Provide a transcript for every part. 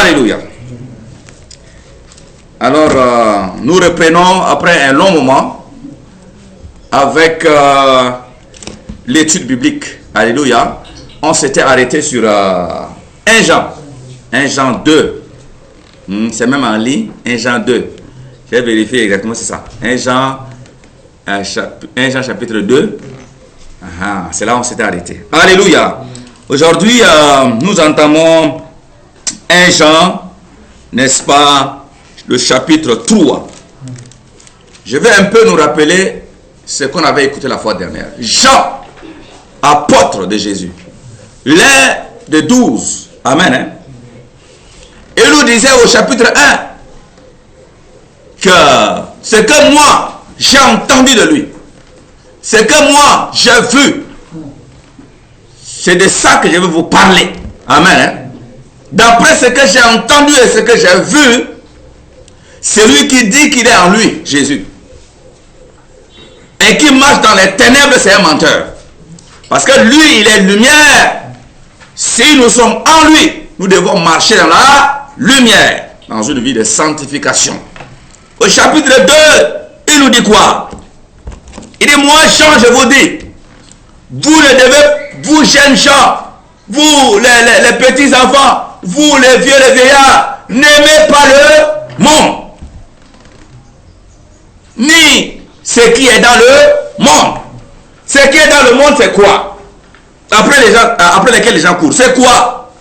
Alléluia. Alors, nous reprenons après un long moment avec l'étude biblique. Alléluia. On s'était arrêté sur 1 Jean 2. C'est même en ligne, 1 Jean 2. J'ai vérifié exactement, c'est ça. 1 Jean chapitre 2. C'est là où on s'était arrêté. Alléluia. Aujourd'hui, nous entamons 1 Jean, n'est-ce pas, le chapitre 3. Je vais un peu nous rappeler ce qu'on avait écouté la fois dernière. Jean, apôtre de Jésus, l'un des 12. Amen. Hein? Il nous disait au chapitre 1 que ce que moi j'ai entendu de lui, ce que moi j'ai vu, c'est de ça que je vais vous parler. Amen. Hein? D'après ce que j'ai entendu et ce que j'ai vu, celui qui dit qu'il est en lui, Jésus, et qui marche dans les ténèbres, c'est un menteur. Parce que lui, il est lumière. Si nous sommes en lui, nous devons marcher dans la lumière, dans une vie de sanctification. Au chapitre 2, il nous dit quoi? Il dit, moi, Jean, je vous dis, vous ne devez, vous jeunes gens, vous, les petits enfants, vous, les vieux, les vieillards, n'aimez pas le monde, ni ce qui est dans le monde. Ce qui est dans le monde, c'est quoi? Après lesquels les gens courent. C'est quoi?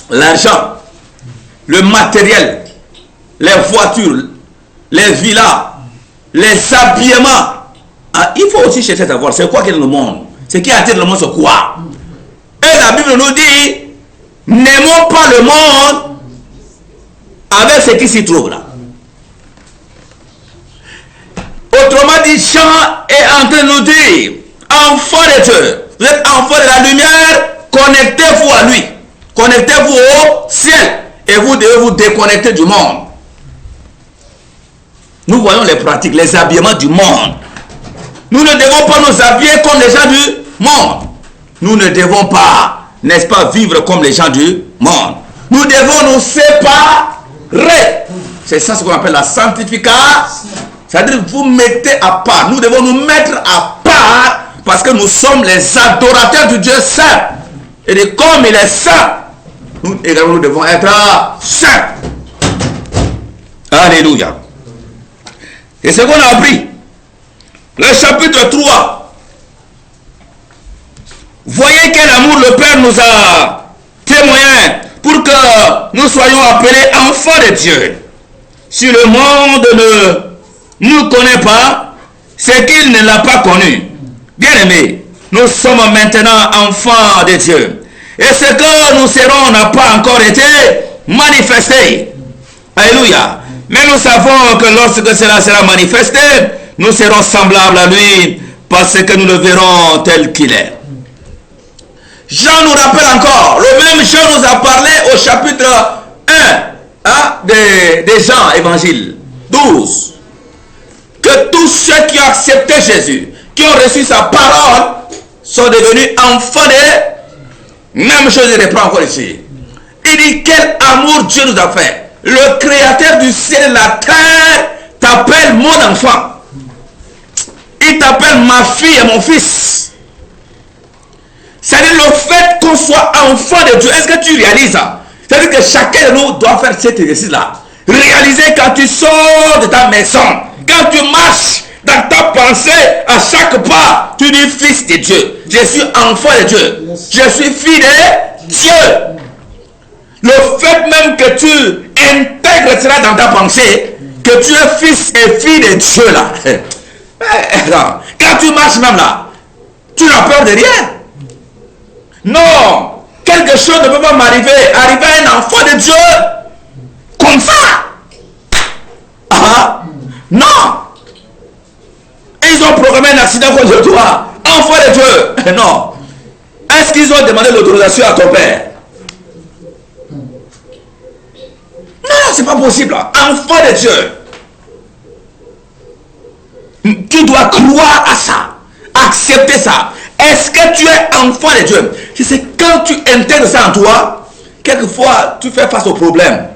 L'argent, le matériel, les voitures, les villas, les habillements. Il faut aussi chercher à savoir c'est quoi qui est dans le monde. Ce qui attire le monde, c'est quoi? Et la Bible nous dit, n'aimons pas le monde avec ce qui s'y trouve là. Autrement dit, Jean est en train de nous dire, enfants de Dieu, vous êtes enfants de la lumière, connectez-vous à lui. Connectez-vous au ciel. Et vous devez vous déconnecter du monde. Nous voyons les pratiques, les habillements du monde. Nous ne devons pas nous habiller comme les gens du monde. Nous ne devons pas, n'est-ce pas, vivre comme les gens du monde. Nous devons nous séparer. C'est ça ce qu'on appelle la sanctification. C'est-à-dire vous mettez à part. Nous devons nous mettre à part parce que nous sommes les adorateurs du Dieu saint. Et comme il est saint, nous également nous devons être saints. Alléluia. Et ce qu'on a appris, le chapitre 3. Voyez quel amour le Père nous a témoigné pour que nous soyons appelés enfants de Dieu. Si le monde ne nous connaît pas, c'est qu'il ne l'a pas connu. Bien-aimés, nous sommes maintenant enfants de Dieu. Et ce que nous serons n'a pas encore été manifesté. Alléluia. Mais nous savons que lorsque cela sera manifesté, nous serons semblables à lui parce que nous le verrons tel qu'il est. Jean nous rappelle encore, le même Jean nous a parlé au chapitre 1 des Jean évangile 12. Que tous ceux qui ont accepté Jésus, qui ont reçu sa parole, sont devenus enfants de... Même chose, il reprend encore ici. Il dit, quel amour Dieu nous a fait. Le créateur du ciel et de la terre t'appelle mon enfant. Il t'appelle ma fille et mon fils. C'est-à-dire le fait qu'on soit enfant de Dieu. Est-ce que tu réalises ça? C'est-à-dire que chacun de nous doit faire cet exercice-là. Réaliser quand tu sors de ta maison, quand tu marches dans ta pensée, à chaque pas, tu dis fils de Dieu. Je suis enfant de Dieu. Je suis fille de Dieu. Le fait même que tu intègres cela dans ta pensée, que tu es fils et fille de Dieu là. Quand tu marches même là, tu n'as peur de rien. Non, quelque chose ne peut pas m'arriver. Arriver à un enfant de Dieu comme ça. Non. Ils ont programmé un accident contre toi. Enfant de Dieu. Non. Est-ce qu'ils ont demandé l'autorisation à ton père? Non, c'est pas possible. Enfant de Dieu. Tu dois croire à ça. Accepter ça. Est-ce que tu es enfant de Dieu? C'est quand tu intègres ça en toi, Quelquefois, tu fais face au problème.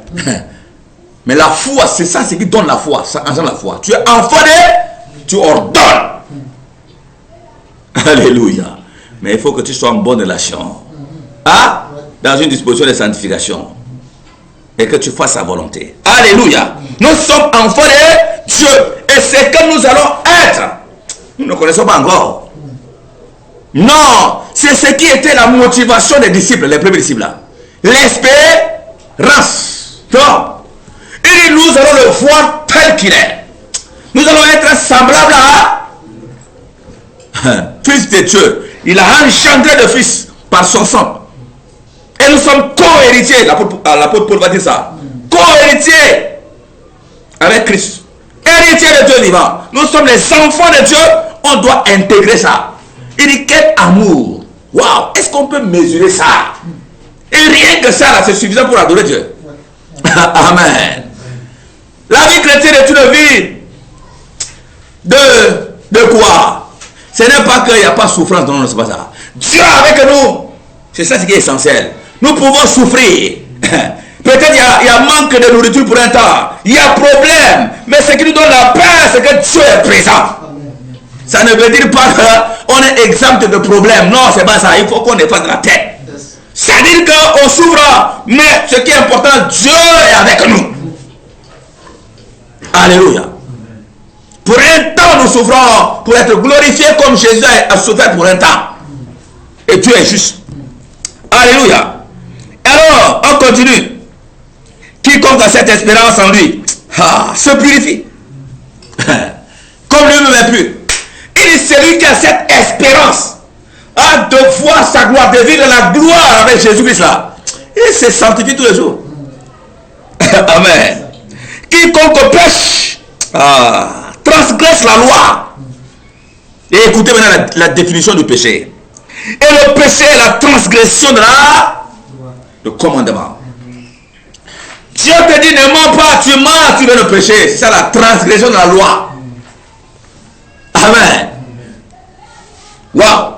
Mais la foi, c'est ça, c'est qui donne la foi. Ça engendre la foi. Tu es enfant de, tu ordonnes. Alléluia. Mais il faut que tu sois en bonne relation. Ah, dans une disposition de sanctification. Et que tu fasses sa volonté. Alléluia. Nous sommes enfants de Dieu. Et c'est que nous allons être. Nous ne connaissons pas encore. Non. C'est ce qui était la motivation des disciples, les premiers disciples là. L'espérance. Donc, et nous allons le voir tel qu'il est. Nous allons être semblables à Fils de Dieu. Il a engendré le Fils par son sang. Et nous sommes co-héritiers. L'apôtre Paul va dire ça. Co-héritiers avec Christ. Héritiers de Dieu vivant. Nous sommes les enfants de Dieu. On doit intégrer ça. Il dit quel amour. Waouh. Est-ce qu'on peut mesurer ça? Et rien que ça, c'est suffisant pour adorer Dieu. Amen. La vie chrétienne est une vie de quoi? Ce n'est pas qu'il n'y a pas de souffrance. Non, non, c'est pas ça. Dieu avec nous. C'est ça ce qui est essentiel. Nous pouvons souffrir. Peut-être il y a manque de nourriture pour un temps. Il y a problème. Mais ce qui nous donne la paix, c'est que Dieu est présent. Ça ne veut dire pas qu'on est exempt de problème. Non, c'est pas ça. Il faut qu'on ait pas de la tête. C'est-à-dire qu'on souffre. Mais ce qui est important, Dieu est avec nous. Alléluia. Pour un temps, nous souffrons pour être glorifiés comme Jésus a souffert pour un temps. Et Dieu est juste. Alléluia. Alors, on continue. Quiconque a cette espérance en lui se purifie. Comme lui-même est pur. Et celui qui a cette espérance a de voir sa gloire, de vivre la gloire avec Jésus-Christ là. Il se sanctifie tous les jours. Amen. Quiconque pêche transgresse la loi. Et écoutez maintenant la définition du péché. Et le péché est la transgression de le commandement. Dieu te dit ne mens pas, tu mens, tu veux le péché. C'est ça la transgression de la loi. Amen. Waouh.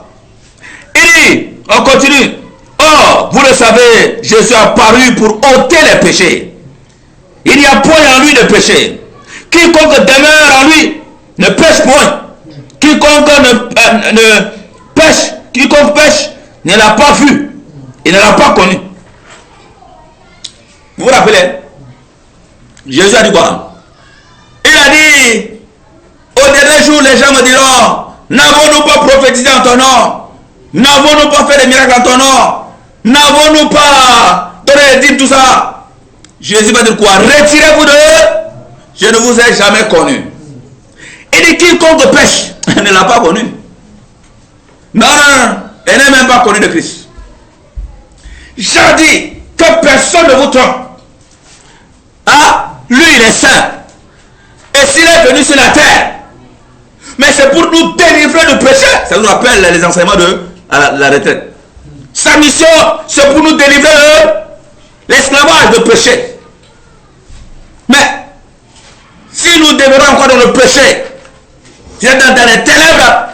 Et on continue. Or, vous le savez, Jésus a apparu pour ôter les péchés. Il n'y a point en lui de péché. Quiconque demeure en lui ne pêche point. Quiconque quiconque pêche ne l'a pas vu. Il ne l'a pas connu. Vous vous rappelez? Jésus a dit quoi? Il a dit, au dernier jour, les gens me diront, n'avons-nous pas prophétisé en ton nom? N'avons-nous pas fait des miracles en ton nom? N'avons-nous pas donné les dîmes, tout ça? Jésus va dire quoi? Retirez-vous de eux. Je ne vous ai jamais connu. Il dit quiconque pêche ne l'a pas connu. Non, elle n'est même pas connue de Christ. Jean dit que personne ne vous trompe. Ah, lui il est saint. Et s'il est venu sur la terre, mais c'est pour nous délivrer du péché. Ça nous rappelle les enseignements de la retraite. Sa mission, c'est pour nous délivrer de l'esclavage de péché. Mais si nous demeurons encore dans le péché, dans les ténèbres,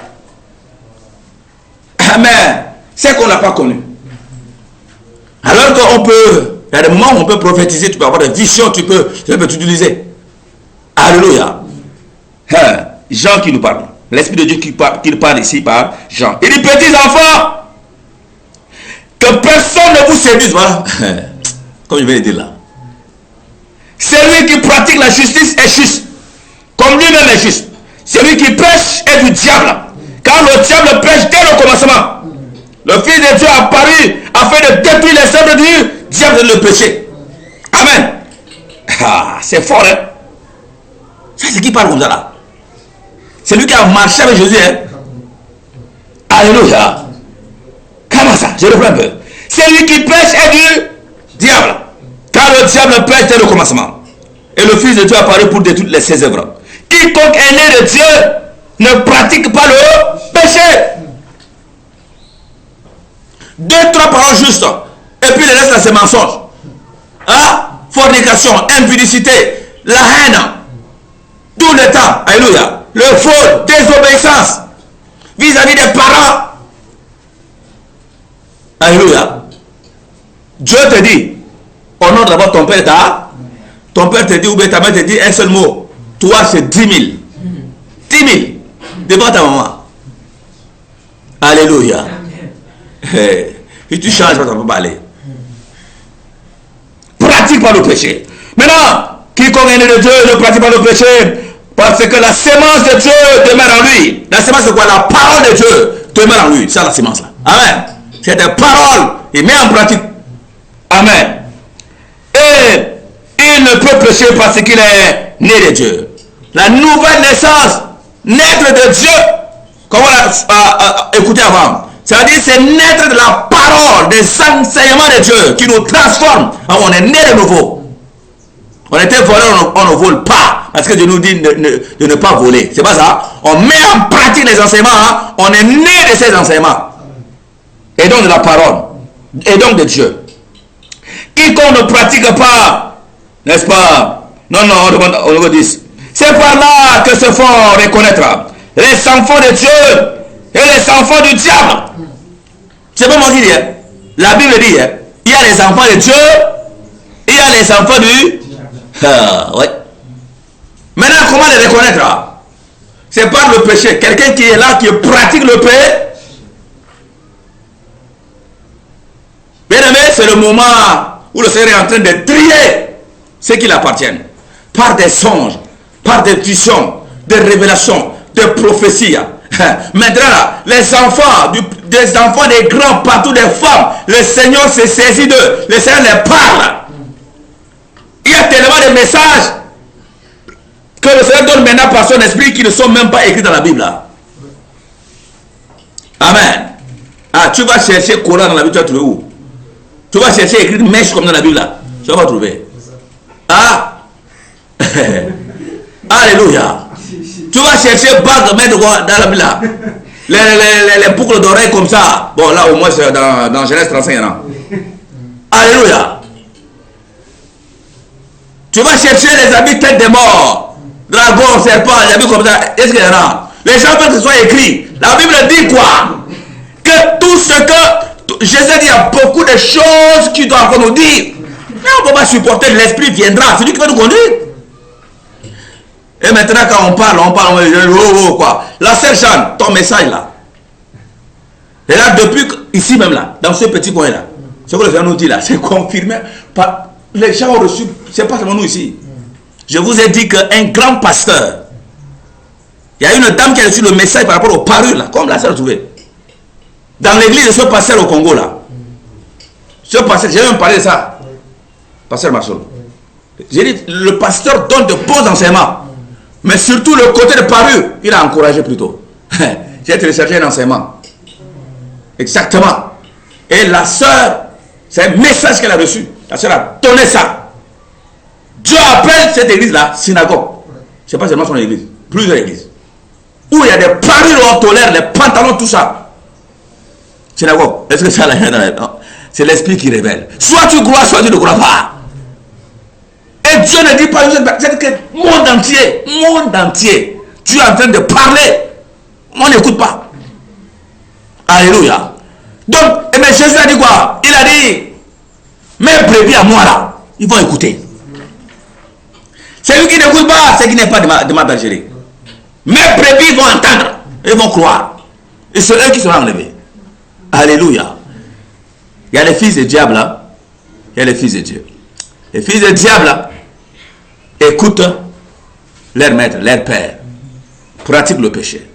mais c'est qu'on n'a pas connu. Alors qu'on peut, il y a des moments où on peut prophétiser, tu peux avoir des visions, tu peux t'utiliser. Alléluia. Jean qui nous parle. L'Esprit de Dieu qui parle ici par Jean. Il dit, petits enfants, que personne ne vous séduise. Voilà. Comme je vais le dire là. Celui qui pratique la justice est juste. Comme lui-même est juste. Celui qui pêche est du diable. Car le diable pêche dès le commencement. Le Fils de Dieu a apparu afin de détruire les œuvres du diable et le péché. Amen. Ah, c'est fort, hein. C'est ce qui parle comme ça là. C'est lui qui a marché avec Jésus, hein. Alléluia. Comment ça? Je reprends un peu. Celui qui pêche est du diable. Car le diable pêche dès le commencement. Et le Fils de Dieu a apparu pour détruire ses œuvres. Quiconque est né de Dieu ne pratique pas le péché. 2-3 paroles justes. Et puis le reste là c'est mensonge. Hein? Fornication, impudicité, la haine. Tout le temps. Alléluia. Le vol, désobéissance vis-à-vis des parents. Alléluia. Dieu te dit, honore d'abord ton père et ton père te dit, ou bien ta mère te dit un seul mot. Toi, c'est 10 000. 10 000 devant ta maman. Alléluia. Si tu changes, ça ne peut pas aller. Pratique pas le péché. Maintenant, quiconque est né de Dieu ne pratique pas le péché, parce que la sémence de Dieu demeure en lui. La sémence, c'est quoi? La parole de Dieu demeure en lui. C'est la sémence là. Amen. C'est des paroles. Il met en pratique. Amen. Et il ne peut pécher parce qu'il est né de Dieu. La nouvelle naissance, naître de Dieu, comme on a écouté avant, c'est-à-dire c'est naître de la parole, des enseignements de Dieu qui nous transforment. On est né de nouveau. On était volé, on ne vole pas. Parce que Dieu nous dit de ne pas voler. C'est pas ça. On met en pratique les enseignements. Hein. On est né de ces enseignements. Et donc de la parole. Et donc de Dieu. Quiconque ne pratique pas, n'est-ce pas? Non, on dit. C'est par là que se font reconnaître les enfants de Dieu et les enfants du diable. C'est pas moi qui dis. Hein. La Bible dit, hein, il y a les enfants de Dieu, il y a les enfants du... ouais. Maintenant, comment les reconnaître? C'est par le péché. Quelqu'un qui est là, qui pratique le péché. Bien aimé, c'est le moment où le Seigneur est en train de trier ceux qui l'appartiennent. Par des songes, par des visions, des révélations, des prophéties. Maintenant, les enfants, des enfants, des grands, partout des femmes, le Seigneur se saisit d'eux. Le Seigneur les parle. Il y a tellement de messages que le Seigneur donne maintenant par son esprit qui ne sont même pas écrits dans la Bible. Amen. Ah, tu vas chercher Coran dans la Bible, tu vas trouver où? Tu vas chercher écrit mèche comme dans la Bible là. Tu vas pas trouver. Ah. Alléluia. Tu vas chercher bague mettre dans la Bible là. Les boucles d'oreilles comme ça. Bon là au moins c'est dans Genèse 35 ans. Alléluia. Tu vas chercher les habits tête de mort. Dragon, serpent, les habits comme ça. Est-ce qu'il y en a? Les gens veulent que ce soit écrit. La Bible dit quoi? Que tout ce que Jésus dit, il y a beaucoup de choses qui doivent encore nous dire. Mais on ne peut pas supporter, l'esprit viendra. C'est lui qui va nous conduire. Et maintenant, quand on parle, quoi. La sœur Jeanne, ton message là. Et là, depuis ici même là, dans ce petit coin là, ce que le Seigneur nous dit là, c'est confirmé par les gens ont reçu, c'est pas seulement nous ici. Je vous ai dit qu'un grand pasteur, il y a une dame qui a reçu le message par rapport aux parures là, comme la sœur trouvée. Dans l'église de ce pasteur au Congo là. Ce pasteur, j'ai même parlé de ça. Pasteur Marceau. J'ai dit, le pasteur donne de bons enseignements. Mais surtout le côté de parure, il a encouragé plutôt. J'ai téléchargé un enseignement. Exactement. Et la sœur, c'est un message qu'elle a reçu. La sœur a donné ça. Dieu appelle cette église-là synagogue. Ce n'est pas seulement son église, plusieurs églises. Où il y a des parures, on tolère, les pantalons, tout ça. Synagogue. Est-ce que ça là? C'est l'esprit qui révèle. Soit tu crois, soit tu ne crois pas. Et Dieu ne dit pas, c'est que monde entier, tu es en train de parler. On n'écoute pas. Alléluia. Donc, eh bien, Jésus a dit quoi? Il a dit, mes brebis à moi là, ils vont écouter. Celui qui n'écoute pas, c'est qui n'est pas de ma bergerie. Mes brebis vont entendre, ils vont croire. Et c'est eux qui seront enlevés. Alléluia. Il y a les fils du diable là. Il y a les fils de Dieu. Les fils du diable là, écoutent leur maître, leur père. Pratiquent le péché.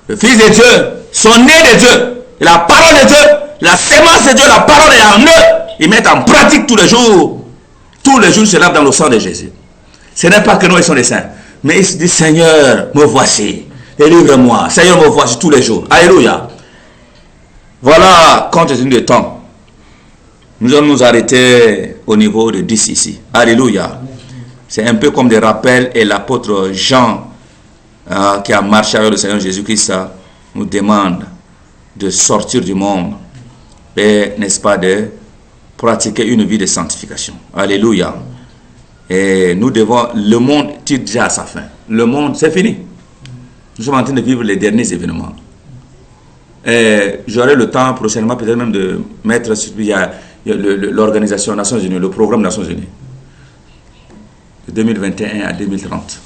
Les fils de Dieu sont nés de Dieu. Et la parole de Dieu, la sémence de Dieu, la parole est en eux. Ils mettent en pratique tous les jours. Tous les jours, ils se lavent dans le sang de Jésus. Ce n'est pas que nous, ils sont les saints. Mais ils se disent, Seigneur, me voici. Délivre-moi. Seigneur, me voici tous les jours. Alléluia. Voilà, compte tenu du temps. Nous allons nous arrêter au niveau de 10 ici. Alléluia. C'est un peu comme des rappels. Et l'apôtre Jean, qui a marché avec le Seigneur Jésus-Christ, nous demande de sortir du monde. Et, n'est-ce pas, de pratiquer une vie de sanctification. Alléluia. Et nous devons, le monde tire déjà à sa fin. Le monde, c'est fini. Nous sommes en train de vivre les derniers événements. Et j'aurai le temps prochainement peut-être même de mettre sur... Il l'Organisation des Nations Unies, le programme des Nations Unies, de 2021 à 2030.